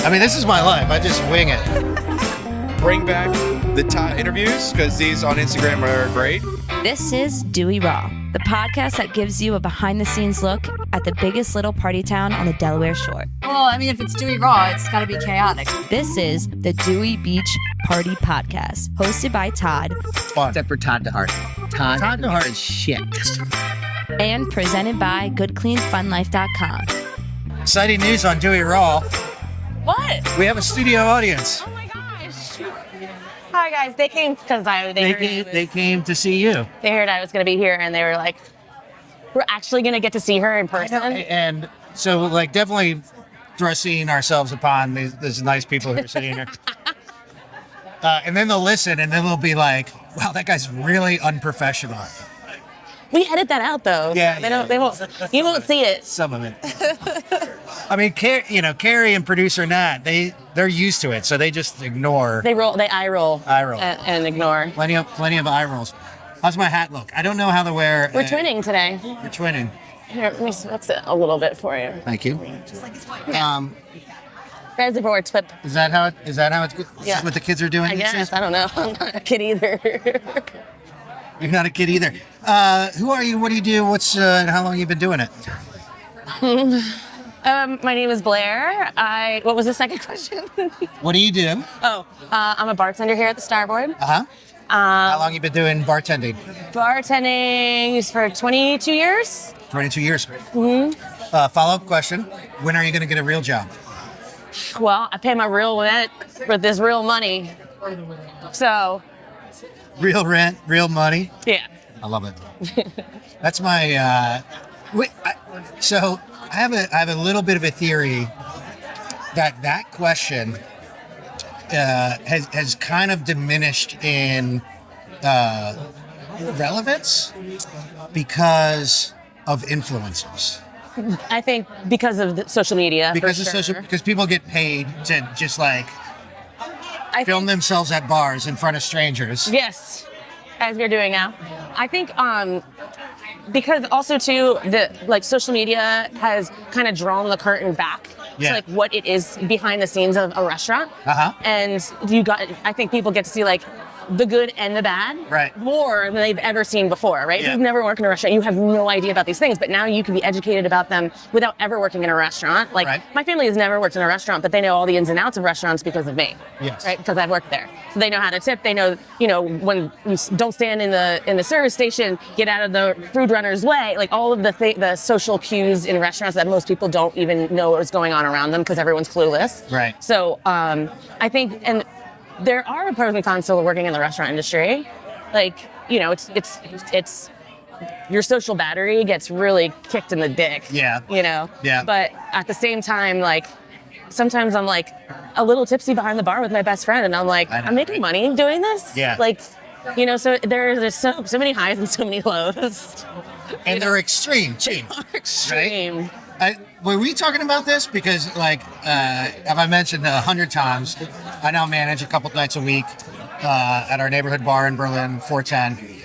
I mean, this is my life. I just wing it. Bring back the Todd interviews because these on Instagram are great. This is Dewey Raw, the podcast that gives you a behind-the-scenes look at the biggest little party town on the Delaware shore. Well, I mean, if it's Dewey Raw, it's got to be chaotic. This is the Dewey Beach Party podcast, hosted by Todd. Fun. Except for Todd DeHart. Todd DeHart is shit. And presented by GoodCleanFunLife.com. Exciting news on Dewey Raw. What? We have a studio audience. Oh my gosh. Hi guys, they came because They came to see you. They heard I was going to be here, and they were like, "We're actually going to get to see her in person." And so, like, definitely thrusting ourselves upon these nice people who are sitting here. And then they'll listen, and then they'll be like, "Wow, that guy's really unprofessional." We edit that out though. Yeah, They don't. They won't. You won't see it. Some of it. I mean, Carrie and producer Nat, they're used to it, so they just ignore. They roll. They eye roll. Eye roll. And ignore. Plenty of eye rolls. How's my hat look? I don't know how to wear. We're twinning today. You're twinning. Here, let me fix it a little bit for you. Thank you. Reservoir twip. Is that how it's? Is Yeah. this what the kids are doing? I these days? guess. I don't know. I'm not a kid either. You're not a kid either. Who are you? What do you do? And how long have you been doing it? My name is Blair. What was the second question? What do you do? I'm a bartender here at the Starboard. Uh-huh. How long you been doing bartending? Bartending for 22 years. 22 years. Mm-hmm. Follow-up question. When are you going to get a real job? Well, I pay my real rent with this real money. So, Real rent, real money. yeah. I love it. That's my. So I have a little bit of a theory that question has kind of diminished in relevance because of influencers. I think because of the social media. Because people get paid to just like film themselves at bars in front of strangers. Yes, as we're doing now. I think because also too the social media has kind of drawn the curtain back to like what it is behind the scenes of a restaurant. Uh-huh. And I think people get to see like the good and the bad more than they've ever seen before, right? Yeah. If you've never worked in a restaurant, you have no idea about these things, but now you can be educated about them without ever working in a restaurant. Like my family has never worked in a restaurant, but they know all the ins and outs of restaurants because of me. Yes. Right? Because I've worked there. So they know how to tip. They know, when you don't stand in the service station, get out of the food runner's way. Like all of the social cues in restaurants that most people don't even know what's going on around them because everyone's clueless. Right. So I think, and there are pros and cons to working in the restaurant industry. Like, it's your social battery gets really kicked in the dick. Yeah. Yeah. But at the same time, like, sometimes I'm like a little tipsy behind the bar with my best friend, and I'm like, I'm making money doing this. Yeah. Like, so there's so many highs and so many lows. And they're extreme too. Extreme. Right? Were we talking about this? Because, like, have I mentioned 100 times, I now manage a couple nights a week at our neighborhood bar in Berlin, 410.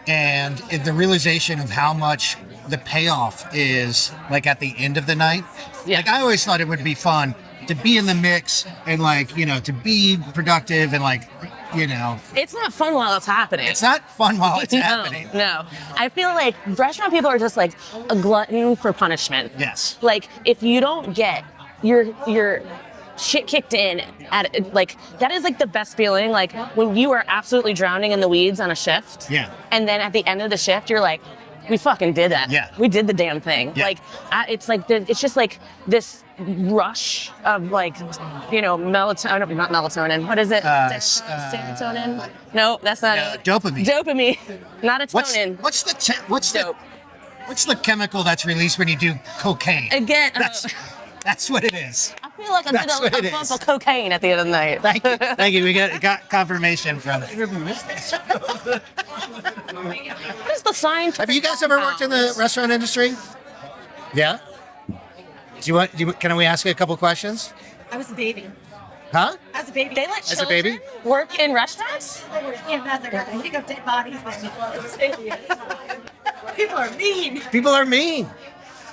And the realization of how much the payoff is, like, at the end of the night. Yeah. Like, I always thought it would be fun to be in the mix and, like, to be productive and, like, It's not fun while it's happening. It's not fun while it's happening. No. I feel like restaurant people are just like a glutton for punishment. Yes. Like, if you don't get your shit kicked in at, like, that is like the best feeling. Like when you are absolutely drowning in the weeds on a shift. Yeah. And then at the end of the shift, you're like, we fucking did that. Yeah. We did the damn thing. Yeah. Like, it's like, it's just like this rush of like, melatonin, not melatonin. What is it? Serotonin? No, that's not it. Dopamine. Dopamine. Not a tonin. What's the chemical that's released when you do cocaine? Again. That's what it is. I feel like I did a bump of cocaine at the end of the night. Thank you. We got confirmation from it. What is the science? Have you guys ever worked in the restaurant industry? Yeah. Can we ask you a couple questions? I was a baby. Huh? As a baby. They let As a baby? work in restaurants? They pick up dead bodies. People are mean. People are mean.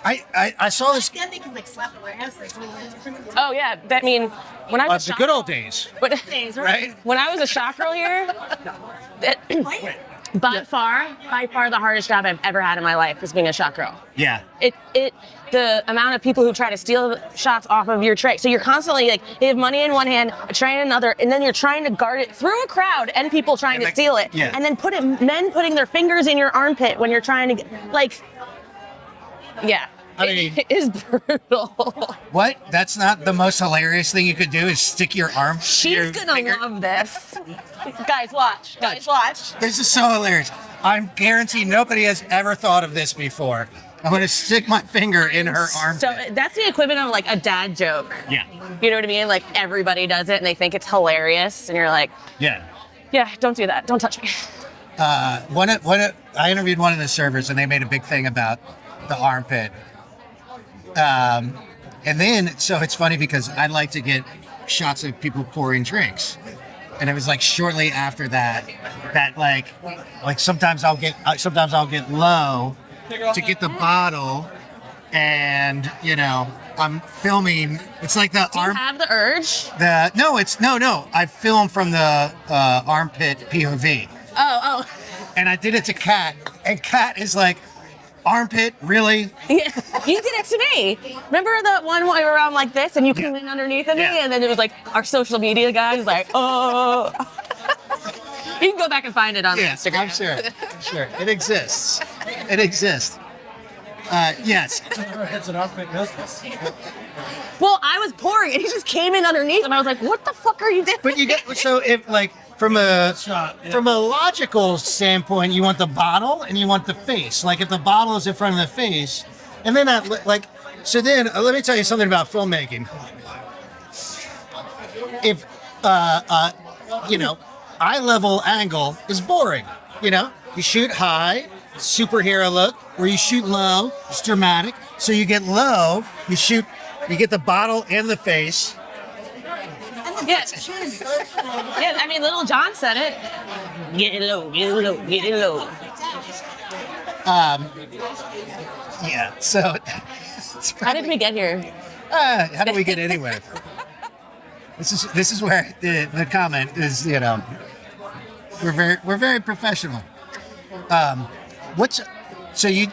I saw this. Then they can like slap their ass. Like, Oh yeah, I mean, when I was The a good old days, right? when I was a shop girl here, by far the hardest job I've ever had in my life was being a shop girl. Yeah. The amount of people who try to steal shots off of your tray. So you're constantly like, you have money in one hand, a tray in another, and then you're trying to guard it through a crowd and people trying to steal it. Yeah. And then men putting their fingers in your armpit when you're trying to get, like, yeah. I mean, it is brutal. What? That's not the most hilarious thing you could do is stick your arm. She's gonna love this. Guys, watch. Guys, watch. This is so hilarious. I'm guaranteed nobody has ever thought of this before. I'm gonna stick my finger in her armpit. So that's the equivalent of like a dad joke. Yeah. You know what I mean? Like everybody does it and they think it's hilarious, and you're like, Yeah. yeah, don't do that. Don't touch me. I interviewed one of the servers and they made a big thing about the armpit. And then, so it's funny because I like to get shots of people pouring drinks. And it was like shortly after that like sometimes I'll get low to get the bottle, and I'm filming. It's like the Do you have the urge? No. I film from the armpit POV. Oh. And I did it to Kat, and Kat is like, armpit, really? Yeah, you did it to me. Remember the one where we were around like this and you came in underneath of me, and then it was like our social media guy was like, oh. You can go back and find it on Instagram. I'm sure. It exists. Yes. It's an armpit business. Well, I was pouring and he just came in underneath and I was like, what the fuck are you doing? But you get, so if like, from a logical standpoint, you want the bottle and you want the face. Like if the bottle is in front of the face, and then let me tell you something about filmmaking. If eye level angle is boring. You shoot high, superhero look, or you shoot low, it's dramatic. So you get low, you get the bottle and the face. Yes. Yeah, I mean, Little John said it. Get it low, get it low, get it low. Yeah, so... How did we get here? How do we get anywhere? This is where the comment is, we're very professional. So you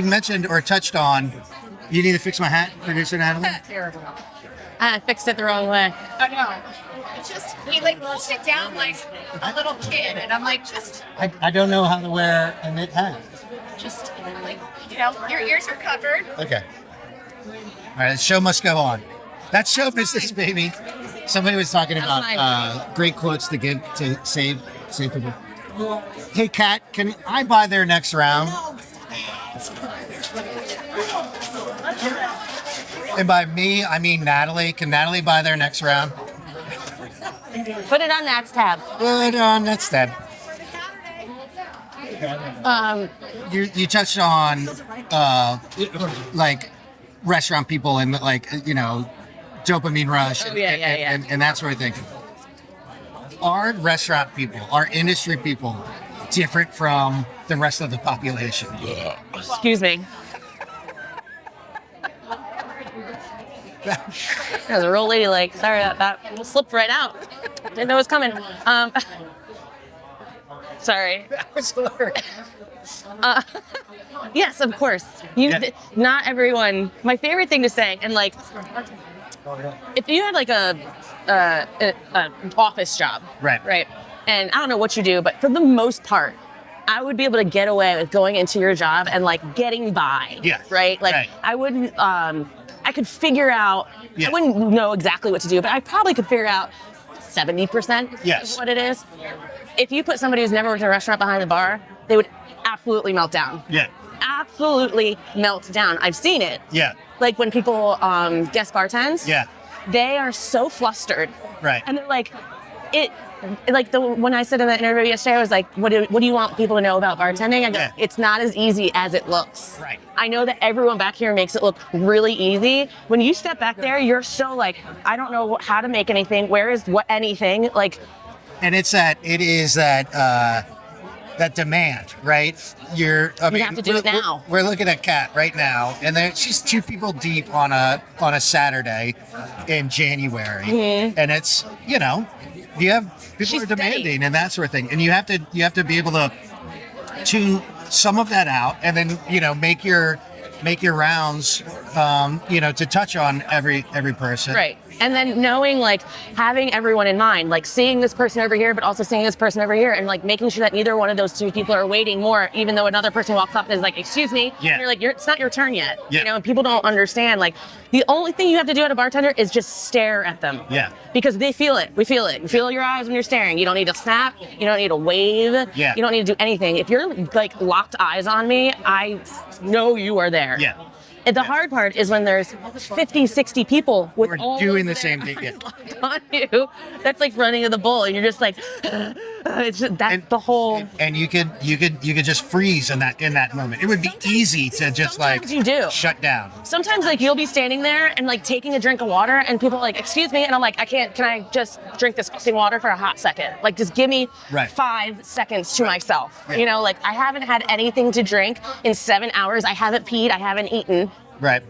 mentioned or touched on, you need to fix my hat, producer Natalie? terrible. I fixed it the wrong way. Oh no. It's just we like sit down like a little kid, and I'm like I don't know how to wear a knit hat. just like your ears are covered. Okay. All right, the show must go on. That's show business, baby. Somebody was talking about great quotes to give to save people. Hey, Kat, can I buy their next round? And by me, I mean Natalie. Can Natalie buy their next round? Put it on Nat's tab. Put on next tab. You touched on like restaurant people and like dopamine rush and that sort of thing. Are restaurant people, are industry people different from the rest of the population? Excuse me. That was a real ladylike. Sorry, that slipped right out. Didn't know it was coming. Sorry. That was hilarious. Yes, of course. Not everyone. My favorite thing to say, and like, if you had like an office job, right, and I don't know what you do, but for the most part, I would be able to get away with going into your job and like getting by. Yeah. Right. Like I wouldn't. I could figure out. I wouldn't know exactly what to do, but I probably could figure out 70% of what it is. If you put somebody who's never worked in a restaurant behind the bar, they would absolutely melt down. Yeah. Absolutely melt down. I've seen it. Yeah. Like when people guest bartends. Yeah. They are so flustered. Right. And they're like, when I said in the interview yesterday, I was like, what do you want people to know about bartending? I go, it's not as easy as it looks. Right. I know that everyone back here makes it look really easy. When you step back there, you're so like, I don't know how to make anything. Where is anything? Like, and it is that that demand, right? I mean, have to do it now. We're looking at Kat right now, and she's 2 people deep on a Saturday in January, and it's you have people She's are demanding steady. and that sort of thing, and you have to be able to tune some of that out, and then make your rounds, to touch on every person. Right. And then knowing, like, having everyone in mind, like seeing this person over here, but also seeing this person over here, and like making sure that neither one of those 2 people are waiting more, even though another person walks up and is like, excuse me. Yeah. And you're like, it's not your turn yet. Yeah. And people don't understand. Like, the only thing you have to do at a bartender is just stare at them. Yeah. Because they feel it. We feel it. We feel your eyes when you're staring. You don't need to snap. You don't need to wave. Yeah. You don't need to do anything. If you're like locked eyes on me, I know you are there. Yeah. And the hard part is when there's 50, 60 people with We're all doing of the same their thing. Yeah. eyes locked on you. That's like running of the bull, and you're just like, that's the whole. And you could just freeze in that moment. It would be easy to just like Sometimes you do. shut down. Sometimes like you'll be standing there and like taking a drink of water, and people are like, excuse me, and I'm like, can I just drink this fucking water for a hot second? Like, just give me Right. 5 seconds to myself. Yeah. Like, I haven't had anything to drink in 7 hours. I haven't peed. I haven't eaten. Right.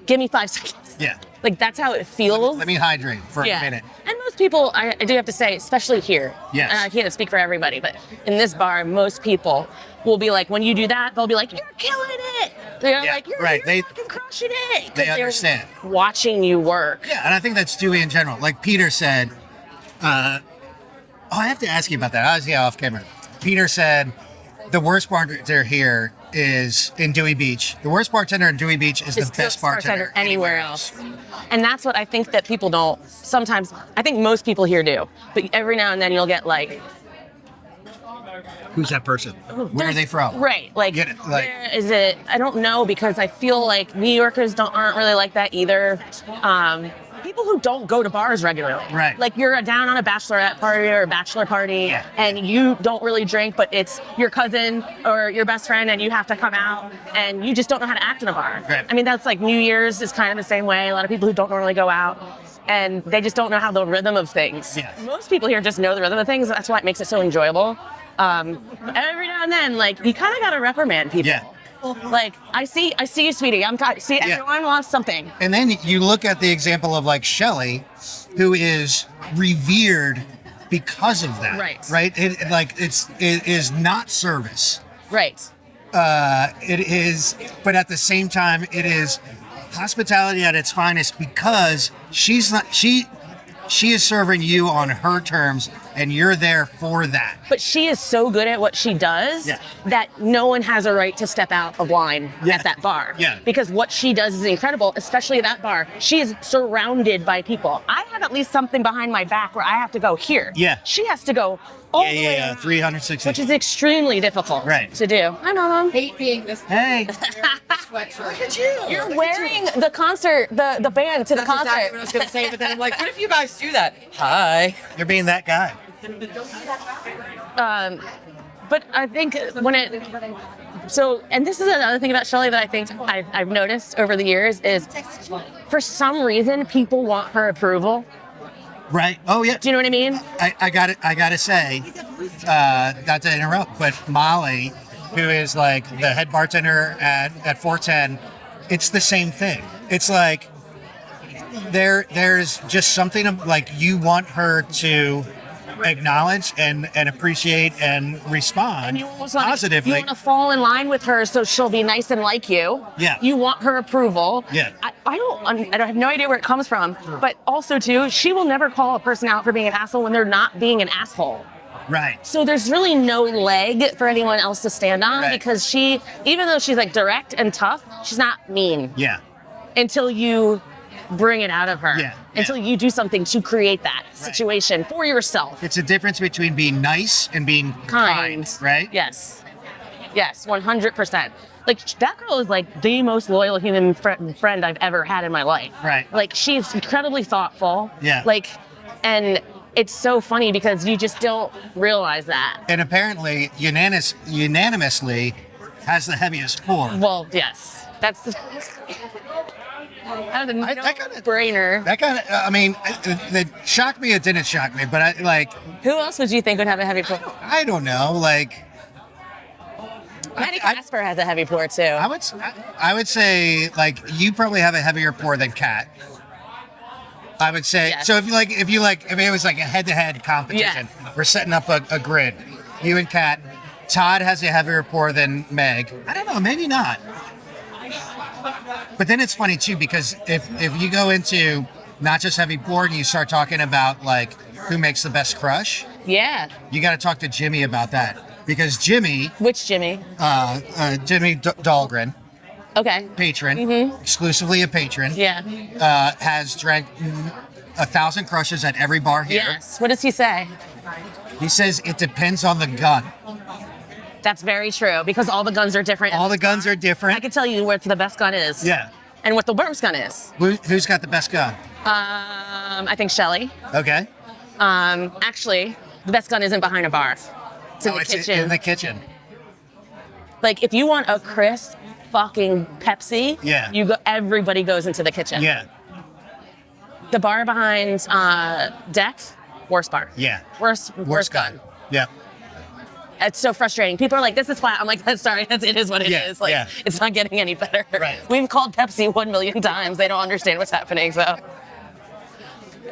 Give me 5 seconds. Yeah. Like, that's how it feels. Let me hydrate for a minute. And most people, I do have to say, especially here, Yes. and I can't speak for everybody, but in this bar, most people will be like, when you do that, they'll be like, you're killing it. They're Yeah, like, you're right. They- fucking crushing it. 'Cause They they're understand. watching you work. Yeah, and I think that's Dewey in general. Like Peter said, I have to ask you about that. I was off camera. Peter said the worst bartender here is in Dewey Beach. The worst bartender in Dewey Beach is It's the best bartender anywhere else. And that's what I think that people don't, sometimes, I think most people here do, but every now and then you'll get like, Who's that person? Where are they from? right, like, Get it, like- where is it? I don't know, because I feel like New Yorkers aren't really like that either. People who don't go to bars regularly. Right. Like, you're down on a bachelorette party or a bachelor party, Yeah. and you don't really drink, but it's your cousin or your best friend, and you have to come out, and you just don't know how to act in a bar. Right. I mean, that's like New Year's is kind of the same way. A lot of people who don't normally go out, and they just don't know how the rhythm of things. Yeah. Most people here just know the rhythm of things. That's why it makes it so enjoyable. Every now and then, like, you kind of got to reprimand people. Yeah. Like, I see you, sweetie. See, Yeah. everyone wants something. And then you look at the example of like Shelley, who is revered because of that. Right. Right. It is not service. Right. It is, but at the same time, it is hospitality at its finest because she is serving you on her terms, and you're there for that. But she is so good at what she does Yeah. that no one has a right to step out of line Yeah. at that bar. Yeah. Because what she does is incredible, especially at that bar. She is surrounded by people. I have at least something behind my back where I have to go here. Yeah. She has to go all the way around, 360. which is extremely difficult Right. to do. I know them. Hate being this Hey, sweatshirt. You're wearing the concert, the band to the That's concert. exactly what I was going to say, but then I'm like, what if you guys do that? Hi. you're being that guy. But I think and this is another thing about Shelley that I think I've noticed over the years is, for some reason, people want her approval. Right. Oh yeah. Do you know what I mean? I got it. I gotta say, not to interrupt, but Molly, who is like the head bartender at 410, it's the same thing. It's like there's just something like you want her to acknowledge and appreciate and respond And you almost want positively. You want to fall in line with her so she'll be nice and like you. Yeah. You want her approval. Yeah. I have no idea where it comes from, but also too, she will never call a person out for being an asshole when they're not being an asshole. Right. So there's really no leg for anyone else to stand on, Right. because she, even though she's like direct and tough, she's not mean Yeah. until you bring it out of her. Yeah. Until you do something to create that situation for yourself. It's a difference between being nice and being kind, right? Yes. Yes, 100%. Like, that girl is like the most loyal human friend I've ever had in my life. Right. Like, she's incredibly thoughtful. Yeah. Like, and it's so funny because you just don't realize that. And apparently, unanimously has the heaviest pour. Well, yes. That's the... That was a that kinda- no-brainer. That kind of, I mean, it shocked me. It didn't shock me, but Who else would you think would have a heavy pour? I don't know. Like, I think Casper has a heavy pour too. I would say like you probably have a heavier pour than Kat. I would say Yes. so. If it was like a head-to-head competition, Yes. we're setting up a grid. You and Kat. Todd has a heavier pour than Meg. I don't know, maybe not. But then it's funny too because if you go into not just heavy pour and you start talking about like who makes the best crush, Yeah. you got to talk to Jimmy about that because Jimmy, Which Jimmy? Jimmy Dahlgren, Okay. patron, exclusively a patron, Yeah. has drank 1,000 crushes at every bar here. Yes. What does he say? He says it depends on the gun. That's very true because all the guns are different. All the guns are different. I can tell you what the best gun is. Yeah. And what the worst gun is. Who's got the best gun? I think Shelly. Okay. Actually, the best gun isn't behind a bar. It's in the kitchen. In the kitchen. Like if you want a crisp fucking Pepsi, Yeah. everybody goes into the kitchen. Yeah. The bar behind deck, worst bar. Yeah. Worst gun. Yeah. It's so frustrating. People are like, "This is flat." I'm like, "Sorry, it is what it is. Like, yeah. it's not getting any better." Right. We've called Pepsi 1 million times. They don't understand what's happening. So,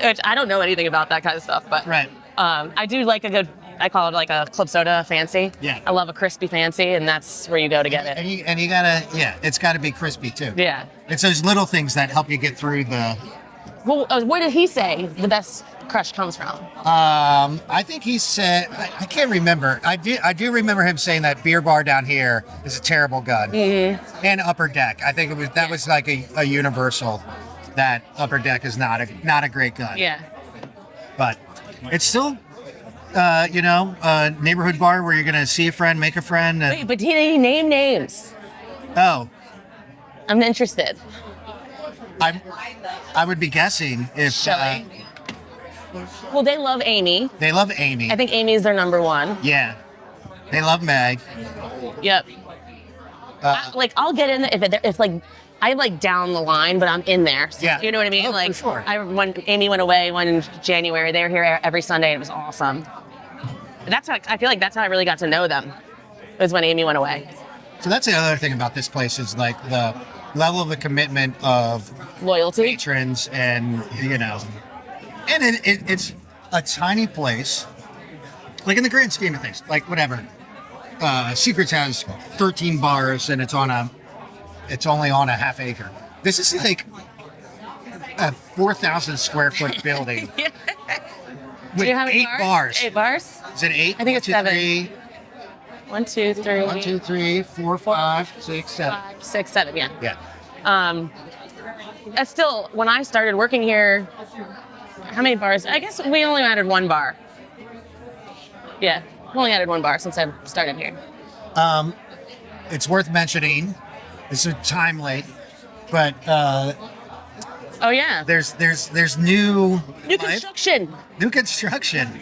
which I don't know anything about that kind of stuff, but Right. I do like a good. I call it like a club soda fancy. Yeah. I love a crispy fancy, and that's where you go to get it. And you gotta, it's gotta be crispy too. Yeah. It's those little things that help you get through the. Well, what did he say the best crush comes from? I think he said, I can't remember. I do remember him saying that beer bar down here is a terrible gun. Mm-hmm. And Upper Deck. I think that was like a universal. That Upper Deck is not a great gun. Yeah. But it's still. A neighborhood bar where you're gonna see a friend, make a friend. Wait, but he didn't name names. Oh, I'm interested. I would be guessing if Shelley. Well, they love Amy. they love Amy. I think Amy's their number one. Yeah, they love Meg. Yep. I'll get in there if like I like down the line, but I'm in there. So, Yeah. You know what I mean? Oh, like for sure. when Amy went away in January, they were here every Sunday and it was awesome. I feel like that's how I really got to know them. Was when Amy went away. So that's the other thing about this place is like the level of the commitment of Loyalty. patrons, and it's a tiny place. Like in the grand scheme of things, like whatever. Secrets has 13 bars and it's only on a half acre. This is like a 4,000 square foot building with Do you have 8 bars. 8 bars? Is it 8? I think it's 7. 1, 2, 3. 1, 2, 3, 4, 5, 6, 7. 5, 6, 7. Yeah. Yeah. That's still when I started working here. How many bars? I guess we only added 1 bar. Yeah, we only added 1 bar since I started here. It's worth mentioning. This is time late, but Oh yeah. there's new Construction.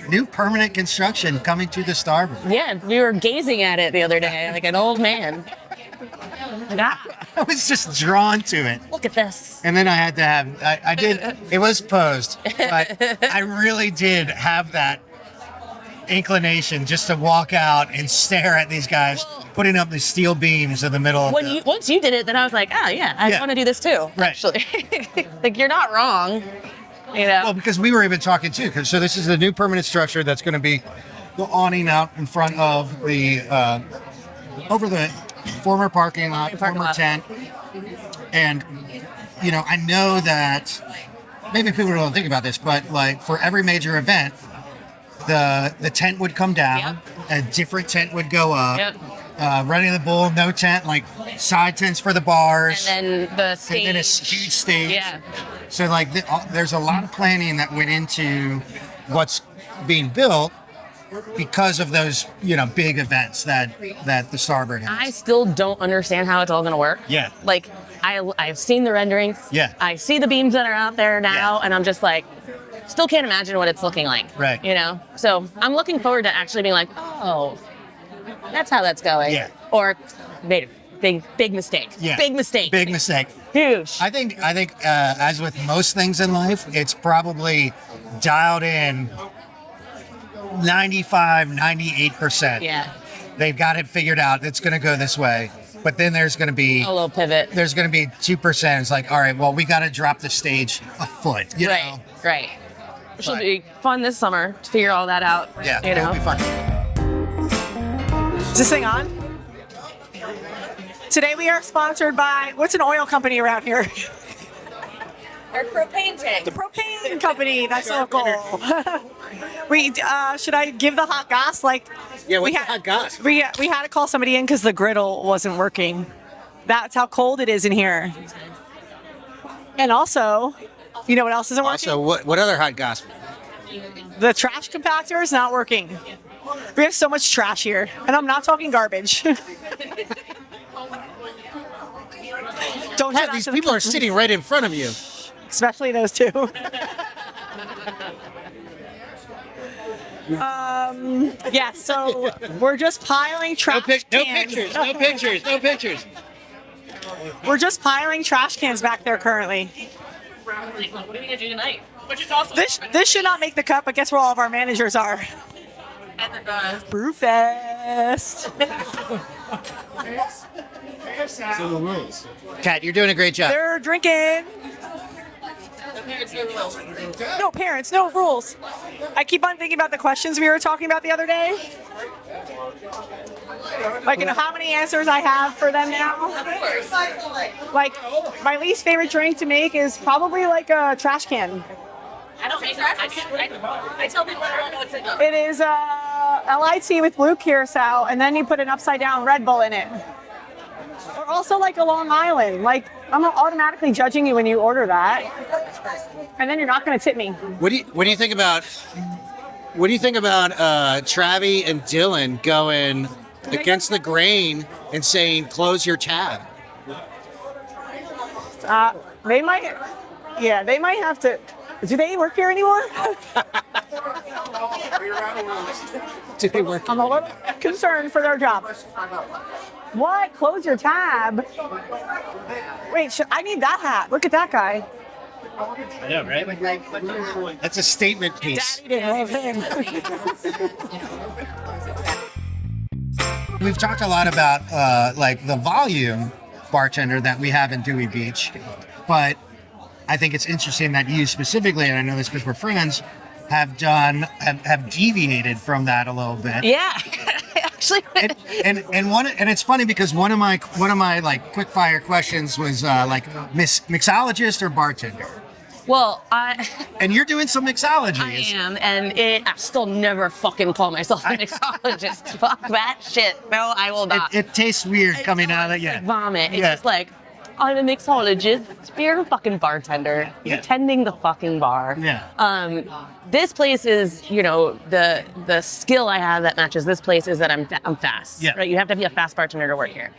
new permanent construction coming to the starboard. Yeah, we were gazing at it the other day like an old man. Like, I was just drawn to it, look at this. and then I had to have. I did. It was posed, but I really did have that inclination just to walk out and stare at these guys putting up the steel beams in the middle of Once you did it, then I was like, oh yeah, I Yeah. want to do this too. Right. Actually, like you're not wrong. You know. Well, because we were even talking too. So this is the new permanent structure that's going to be the awning out in front of the over the former parking lot, former tent, and I know that maybe people don't think about this, but like for every major event, the tent would come down, a different tent would go up. Yep. Running the Bull, no tent, like side tents for the bars, And then the stage. and then a huge stage. Yeah. So like there's a lot of planning that went into what's being built because of those big events that the Starboard has. I still don't understand how it's all going to work. Yeah. Like, I've seen the renderings. Yeah. I see the beams that are out there now, Yeah. and I'm just like, still can't imagine what it's looking like. Right. So I'm looking forward to actually being like, oh, that's how that's going. Yeah. Or made a big mistake. Yeah. Big mistake. Big mistake. Huge. I think as with most things in life, it's probably dialed in 95, 98%. Yeah. they've got it figured out. It's going to go this way. But then there's going to be A little pivot. There's going to be 2%. It's like, all right, well, we got to drop the stage a foot. You know? Right. Which will be fun this summer to figure all that out. Yeah, you know? it'll be fun. Is this thing on? Today we are sponsored by, what's an oil company around here? Our propane tank. The propane company, that's local. Should I give the hot goss? Yeah, what's the hot goss? We had to call somebody in because the griddle wasn't working. That's how cold it is in here. And also, you know what else isn't working? Also, what other hot goss? The trash compactor is not working. We have so much trash here, and I'm not talking garbage. Don't Pat, these people are sitting right in front of you. Especially those two. Yeah, so we're just piling trash cans. No pictures. We're just piling trash cans back there currently. What are we gonna do tonight? This should not make the cut, but guess where all of our managers are? Brewfest. So the rules. Kat, you're doing a great job. They're drinking. No parents, no rules. I keep on thinking about the questions we were talking about the other day. Like, you know how many answers I have for them now? Like, my least favorite drink to make is probably like a trash can. I don't make that. I tell people I don't know what's in them. It is LIT with blue curacao, and then you put an upside down Red Bull in it. Or also like a Long Island. Like, I'm automatically judging you when you order that, and then you're not going to tip me. What do you think about Travi and Dylan going against the grain and saying close your tab? They might have to. Do they work here anymore? Do they work? I'm a little concerned for their job. What? Close your tab? Wait, I need that hat. Look at that guy. I know, right? That's a statement piece. Daddy didn't love him. We've talked a lot about like the volume bartender that we have in Dewey Beach, but I think it's interesting that you specifically, and I know this because we're friends, have deviated from that a little bit. Yeah, actually. And it's funny because one of my like quick fire questions was like mixologist or bartender. Well, And you're doing some mixology. I am, and I still never fucking call myself a mixologist. Fuck that shit. No, I will not. It tastes weird coming out of it. Yeah. Like vomit. It's Yeah. just like, I'm a mixologist. You're a fucking bartender. Yeah. You're tending the fucking bar. Yeah. This place is, the skill I have that matches this place is that I'm fast. Yeah. Right. You have to be a fast bartender to work here.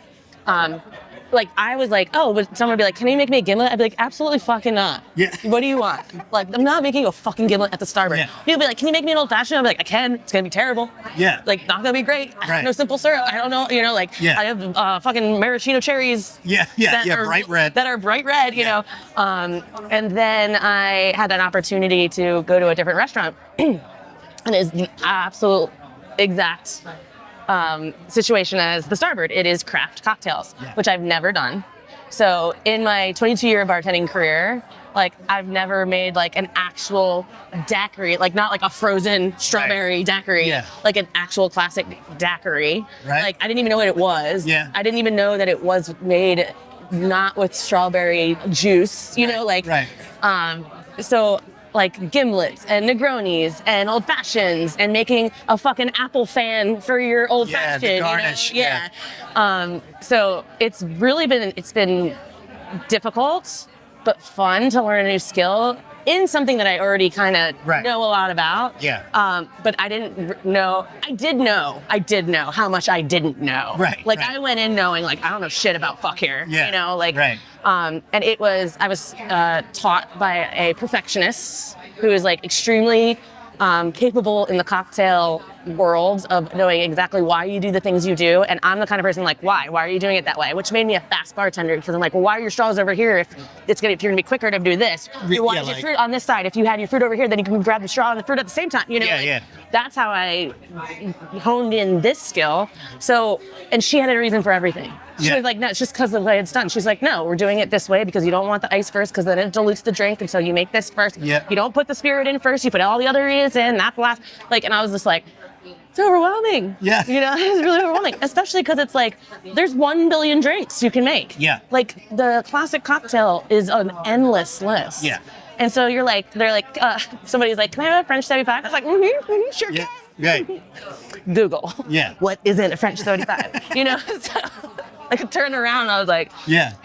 Like I was like, oh, would someone be like, can you make me a gimlet? I'd be like, absolutely fucking not. Yeah. What do you want? Like, I'm not making a fucking gimlet at the Starboard. Yeah. People be like, can you make me an old fashioned? I'd be like, I can. It's gonna be terrible. Yeah. Like, not gonna be great. I Right. have no simple syrup. I don't know. Yeah. I have fucking maraschino cherries. Yeah. Bright red. That are bright red. You know. And then I had an opportunity to go to a different restaurant, and it's the absolute exact situation as the Starboard. It is craft cocktails, which I've never done. So in my 22-year bartending career, like I've never made like an actual daiquiri, like not like a frozen strawberry daiquiri, Yeah. like an actual classic daiquiri. Right. Like I didn't even know what it was. Yeah. I didn't even know that it was made not with strawberry juice, Right. So like gimlets and Negronis and old fashions and making a fucking apple fan for your old Yeah, fashioned. the garnish, Yeah. So it's really been difficult, but fun to learn a new skill in something that I already kind of Right. know a lot about. Yeah. But I didn't know. I did know how much I didn't know. Right, Like right. I went in knowing like I don't know shit about fuck here. Yeah, right. And I was taught by a perfectionist who is like extremely capable in the cocktail world of knowing exactly why you do the things you do. And I'm the kind of person like, why are you doing it that way? Which made me a fast bartender, because I'm like, well, why are your straws over here if you're gonna be quicker to do this? Why is your fruit on this side? If you had your fruit over here, then you can grab the straw and the fruit at the same time. That's how I honed in this skill. So, and she had a reason for everything. She was like, no, it's just because of the way it's done. She's like, no, we're doing it this way because you don't want the ice first, because then it dilutes the drink, and so you make this first. You don't put the spirit in first, you put all the other ingredients in, not the last. Like, and I was just like, it's overwhelming. It's really overwhelming, especially because it's like there's 1 billion drinks you can make. Like the classic cocktail is an endless list. And so they're like, somebody's like, can I have a French 75? I was like, sure can. Google. What is in a French 75? So I could turn around. I was like,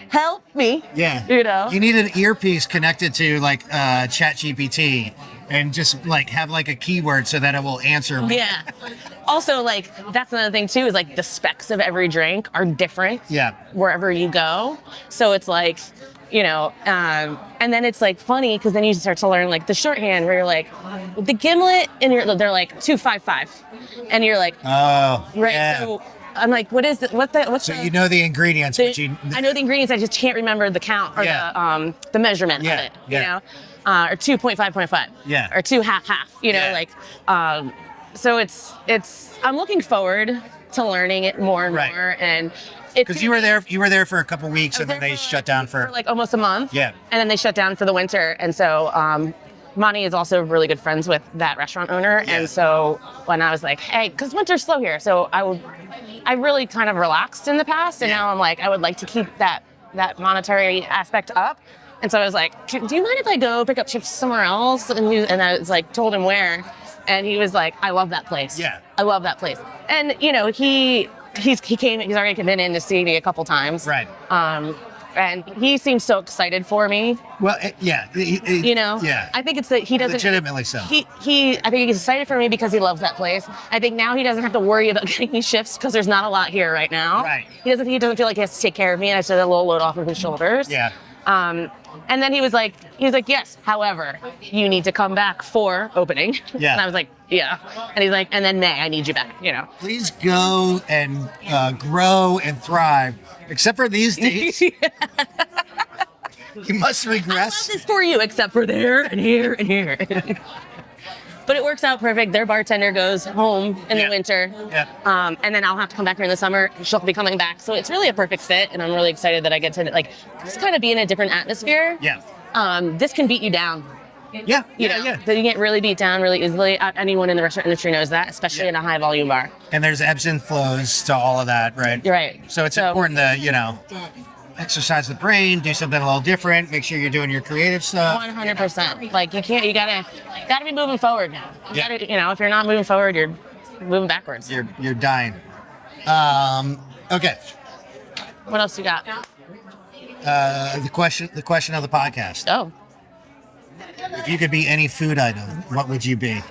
help me. You need an earpiece connected to like ChatGPT and just like have like a keyword so that it will answer me. Also, like, that's another thing too, is like the specs of every drink are different wherever you go. So it's like, and then it's like funny because then you start to learn like the shorthand where you're like, the gimlet, and they're like 255, and you're like, so I'm like, what is it? What's you know the ingredients, but I know the ingredients. I just can't remember the count or the measurement of it. Or 2.5.5. Or 2 half. So it's. I'm looking forward to learning it more and more, and because you were there for a couple weeks, and then they shut down for like almost a month. And then they shut down for the winter, and so. Monty is also really good friends with that restaurant owner, and so when I was like, hey, because winter's slow here, so I really kind of relaxed in the past, and now I'm like, I would like to keep that monetary aspect up, and so I was like, do you mind if I go pick up shifts somewhere else? And I was like, told him where, and he was like, I love that place. I love that place, and he's already been in to see me a couple times, and he seems so excited for me. Well, I think it's that he doesn't legitimately so. I think he's excited for me because he loves that place. I think now he doesn't have to worry about getting me shifts because there's not a lot here right now. He doesn't feel like he has to take care of me, and I just had a little load off of his shoulders. And then he was like, yes, however, you need to come back for opening. And I was like, and he's like, and then May, I need you back, Please go and grow and thrive, except for these days. You must regress. I love this for you, except for there and here and here. But it works out perfect. Their bartender goes home in the winter. And then I'll have to come back here in the summer. She'll be coming back. So it's really a perfect fit. And I'm really excited that I get to just kind of be in a different atmosphere. This can beat you down. You get really beat down really easily. Anyone in the restaurant industry knows that, especially in a high volume bar. And there's ebbs and flows to all of that, right? You're right. So it's important to, exercise the brain, do something a little different, make sure you're doing your creative stuff. 100%. Like you gotta be moving forward now. If you're not moving forward, you're moving backwards. You're dying. Okay. What else you got? The question of the podcast. Oh. If you could be any food item, what would you be?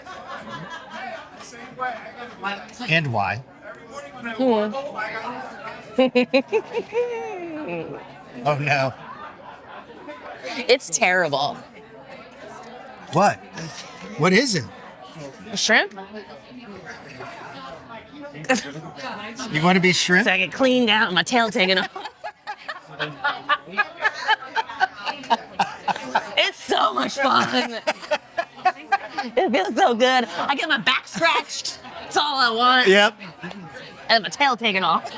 And why? Oh no. It's terrible. What? What is it? Shrimp? You want to be shrimp? So I get cleaned out and my tail taken off. It's so much fun. It feels so good. I get my back scratched. That's all I want. Yep. And my tail taken off.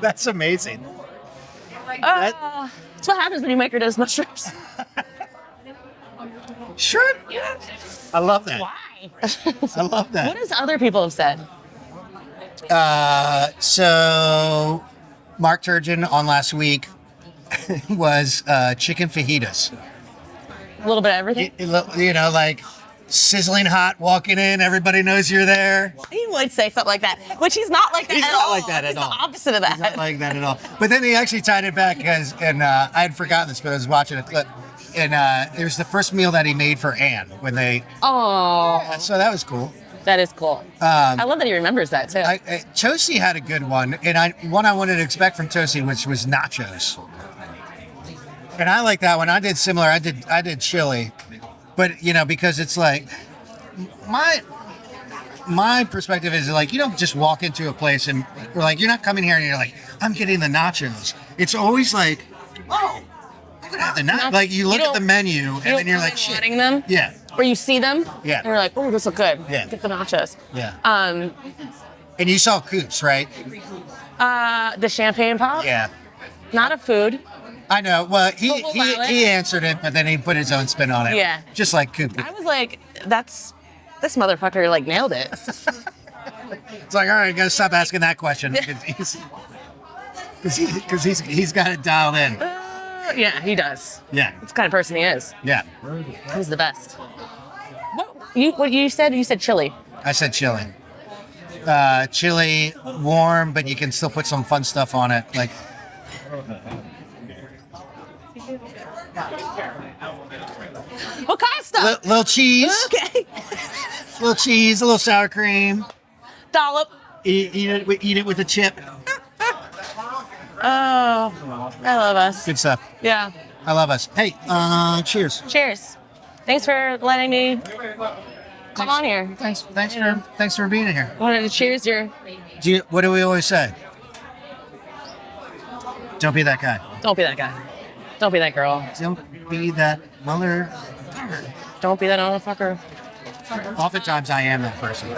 That's amazing. That's what happens when you microdose mushrooms. Shrimp? Yeah. I love that. Why? I love that. What does other people have said? So Mark Turgeon on last week was chicken fajitas. A little bit of everything? Like sizzling hot, walking in, everybody knows you're there. He would say something like that, which he's not like that He's at not all. like that at all. He's the opposite of that. He's not like that at all. But then he actually tied it back and I had forgotten this, but I was watching a clip. And it was the first meal that he made for Anne when they... Oh. Yeah, so that was cool. That is cool. I love that he remembers that, too. Tosi had a good one, and one I wanted to expect from Tosi, which was nachos. And I like that one. I did similar. I did chili. But, because it's like... my perspective is like, you don't just walk into a place and or like you're not coming here and you're like, I'm getting the nachos. It's always like, oh, I'm gonna have the nachos. Like you look at the menu and then you're like, shit. Wanting them. Yeah. Or you see them. Yeah. And you're like, oh, this look good. Yeah. Get the nachos. Yeah. And you saw Coops, right? The champagne pop. Yeah. Not a food. I know. Well, We'll allow it. he answered it, but then he put his own spin on it. Yeah. Just like Coop. I was like, this motherfucker like nailed it. It's like, all right, gotta stop asking that question because he's got it dialed in. Yeah, he does. Yeah. That's the kind of person he is. Yeah. He's the best. What you said? You said chili. I said chili. Chili, warm, but you can still put some fun stuff on it, like. What kind of stuff? Little cheese. Okay. Little cheese, a little sour cream. Dollop. Eat it with a chip. Oh, I love us. Good stuff. Yeah. I love us. Hey, cheers. Cheers. Thanks for letting me come on here. Thanks for being here. Wanted to cheers your. What do we always say? Don't be that guy. Don't be that guy. Don't be that girl. Don't be that mother. Don't be that motherfucker. Oftentimes I am that person.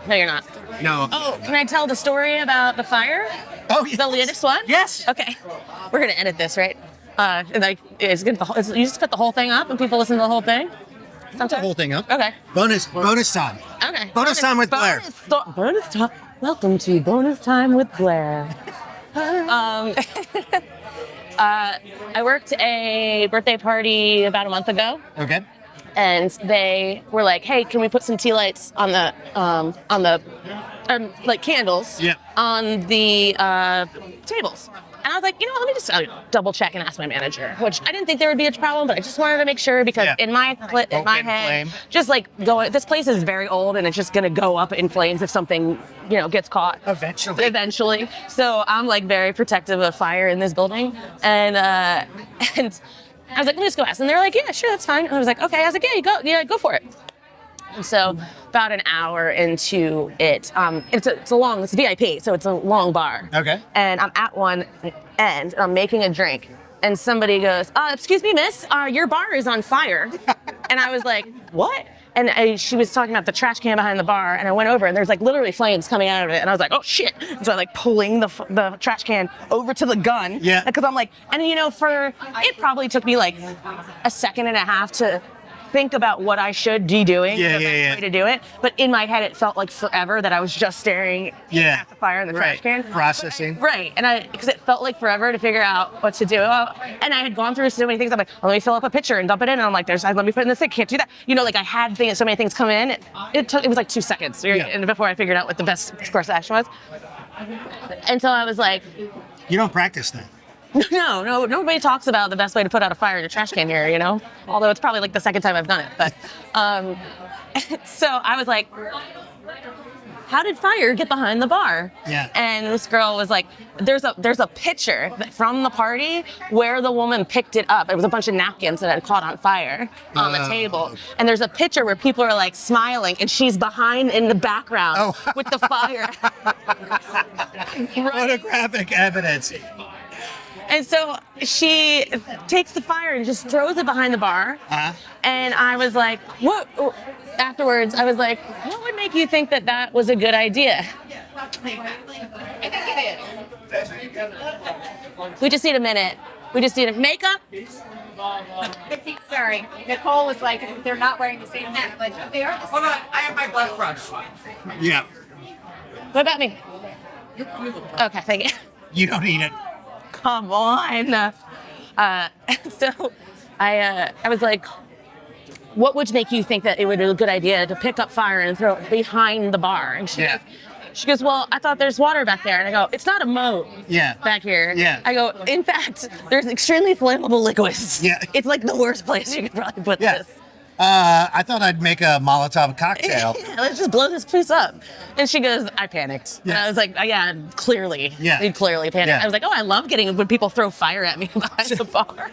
No, you're not. No. Oh, can I tell the story about the fire? Oh, yes. The latest one? Yes. Okay. We're gonna edit this, right? Like, it's good. You just put the whole thing up and people listen to the whole thing. Put the whole thing up. Okay. Bonus time. Okay. Bonus time with Blair. Bonus time. Welcome to Bonus Time with Blair. I worked a birthday party about a month ago. Okay. And they were like, "Hey, can we put some tea lights on the like candles Yeah. on the tables?" And I was like, let me just double check and ask my manager, which I didn't think there would be a problem, but I just wanted to make sure because in my head, just like this place is very old and it's just gonna go up in flames if something gets caught eventually. So I'm like very protective of fire in this building, and I was like, let me just go ask. And they were like, yeah, sure, that's fine. And I was like, okay. I was like, go for it. And so about an hour into it, it's VIP, so it's a long bar. Okay. And I'm at one end, and I'm making a drink. And somebody goes, excuse me, miss, your bar is on fire. And I was like, what? And she was talking about the trash can behind the bar, and I went over, and there's like literally flames coming out of it, and I was like, oh shit! And so I like pulling the trash can over to the gun, yeah, because I'm like, and it probably took me like a second and a half to think about what I should be doing, the best way to do it. But in my head, it felt like forever that I was just staring at the fire in the trash can. Processing. Right, and because it felt like forever to figure out what to do. And I had gone through so many things. I'm like, let me fill up a pitcher and dump it in. And I'm like, let me put it in the sink. Can't do that. Like I had so many things come in. It was like 2 seconds and before I figured out what the best course of action was. And so I was like, you don't practice that. No, nobody talks about the best way to put out a fire in a trash can here, although it's probably like the second time I've done it. But so I was like, how did fire get behind the bar? Yeah. And this girl was like, there's a picture from the party where the woman picked it up. It was a bunch of napkins that had caught on fire on the table. And there's a picture where people are like smiling and she's behind in the background with the fire. Photographic evidence. And so she takes the fire and just throws it behind the bar. And I was like, what? Afterwards, I was like, what would make you think that was a good idea? We just need a minute. We just need a makeup. Sorry, Nicole was like, they're not wearing the same hat. Like, they are. Hold on, I have my blush brush. Yeah. What about me? Okay, thank you. You don't need it. Come on. So I was like, what would make you think that it would be a good idea to pick up fire and throw it behind the bar? And she goes, well, I thought there's water back there. And I go, it's not a moat back here. Yeah. I go, in fact, there's extremely flammable liquids. Yeah. It's like the worst place you could probably put this. I thought I'd make a Molotov cocktail. Let's just blow this place up. And she goes, I panicked. Yeah. And I was like, clearly. Yeah. You clearly panicked. Yeah. I was like, I love when people throw fire at me behind the bar.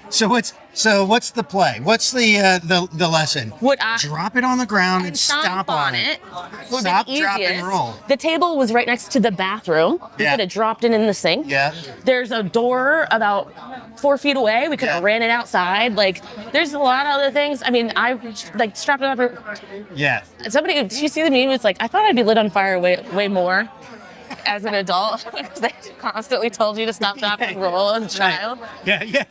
So what's the play? What's the lesson? Drop it on the ground and stomp on it. Stop, drop, and roll. The table was right next to the bathroom. We could have dropped it in the sink. Yeah. There's a door about 4 feet away. We could have ran it outside. Like, there's a lot of other things. I mean, I like strapped it up. Yeah. Somebody, did you see the meme? It's like, I thought I'd be lit on fire way more as an adult because they constantly told you to stop, drop, and roll as a child. Yeah.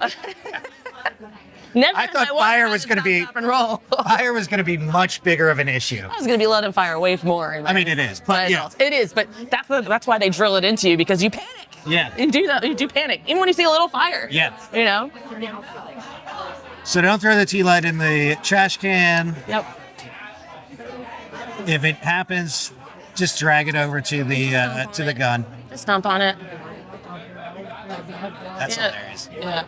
Never I thought fire was going to be stop and roll. fire was going to be much bigger of an issue. I was going to be lit on fire way more. I mean, it is, but yeah, it is. But that's why they drill it into you because you panic. Yeah. You do that. You do panic even when you see a little fire. Yeah. You know. So don't throw the tea light in the trash can. Yep. If it happens, just drag it over to the gun. Just stomp on it. That's hilarious. Yeah.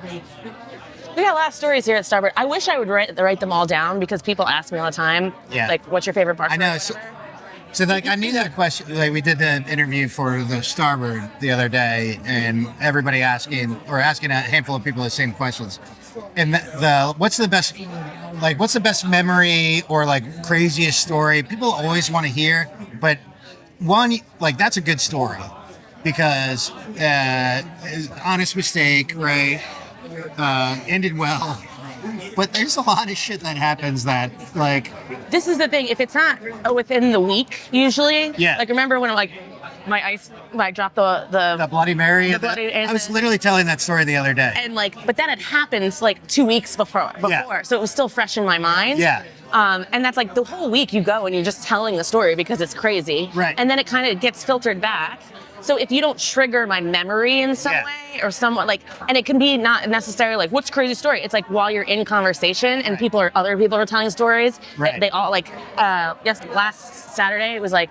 We got a lot of stories here at Starboard. I wish I would write them all down because people ask me all the time. Yeah. Like, what's your favorite part? I know. So like, I knew that question. Like, we did the interview for the Starboard the other day, and everybody asking a handful of people the same questions. And what's the best memory or like craziest story? People always want to hear, but one, like, that's a good story because honest mistake, right? Ended well, but there's a lot of shit that happens that, like, this is the thing. If it's not within the week, usually, yeah. Like, remember when I dropped the Bloody Mary. and I was literally telling that story the other day. And but that had happened like 2 weeks before, Yeah. So it was still fresh in my mind. Yeah. And that's like the whole week you go and you're just telling the story because it's crazy. Right. And then it kind of gets filtered back. So if you don't trigger my memory in some way or somewhat and it can be not necessarily like, what's crazy story? It's like while you're in conversation and other people are telling stories, right. They all last Saturday it was like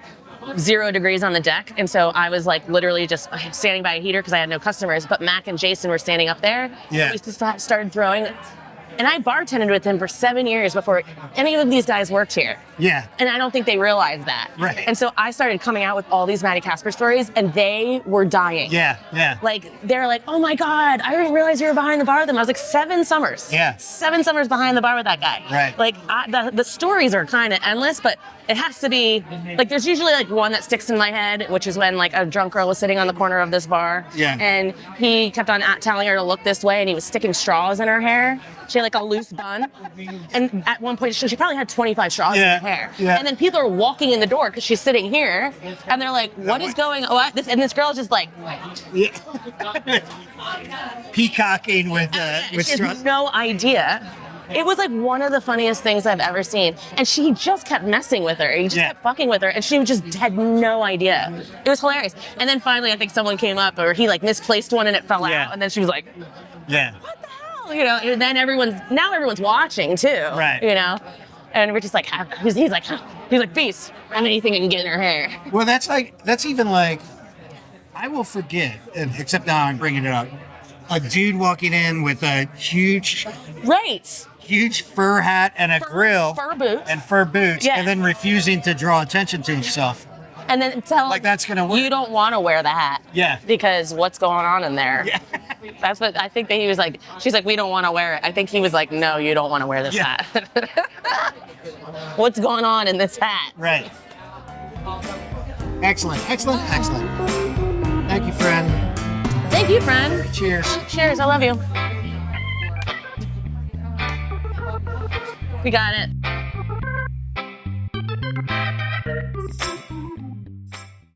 0 degrees on the deck. And so I was like literally just standing by a heater because I had no customers, but Mac and Jason were standing up there. Yeah. We just started throwing. And I bartended with him for 7 years before any of these guys worked here. Yeah. And I don't think they realized that. Right. And so I started coming out with all these Maddie Casper stories, and they were dying. Yeah. Like, they're like, oh my God, I didn't realize you were behind the bar with them. I was like, 7 summers. Yeah. 7 summers behind the bar with that guy. Right. Like, the stories are kind of endless, but it has to be, like, there's usually like one that sticks in my head, which is when like a drunk girl was sitting on the corner of this bar. Yeah. And he kept on telling her to look this way, and he was sticking straws in her hair. She had like a loose bun. And at one point, she probably had 25 straws in her hair. Yeah. And then people are walking in the door because she's sitting here, and they're like, what is going on? And this girl's just like, peacocking with she straws. has no idea. It was like one of the funniest things I've ever seen. And she just kept messing with her. He just kept fucking with her. And she just had no idea. It was hilarious. And then finally, I think someone came up, or he like misplaced one and it fell out. And then she was like, yeah. what the hell? You know, and then everyone's watching too. Right. You know? And we're just like, he's like, Beast, anything you can get in her hair. Well, that's even like, I will forget, except now I'm bringing it up, a dude walking in with a huge fur hat and a grill. Fur boots. Yeah. And then refusing to draw attention to himself. And then tell like that's gonna work. You don't want to wear the hat. Yeah. Because what's going on in there? Yeah. That's what I think that he was like. She's like, we don't want to wear it. I think he was like, no, you don't want to wear this hat. What's going on in this hat? Right. Excellent. Thank you, friend. Thank you, friend. Cheers. Cheers. I love you. We got it.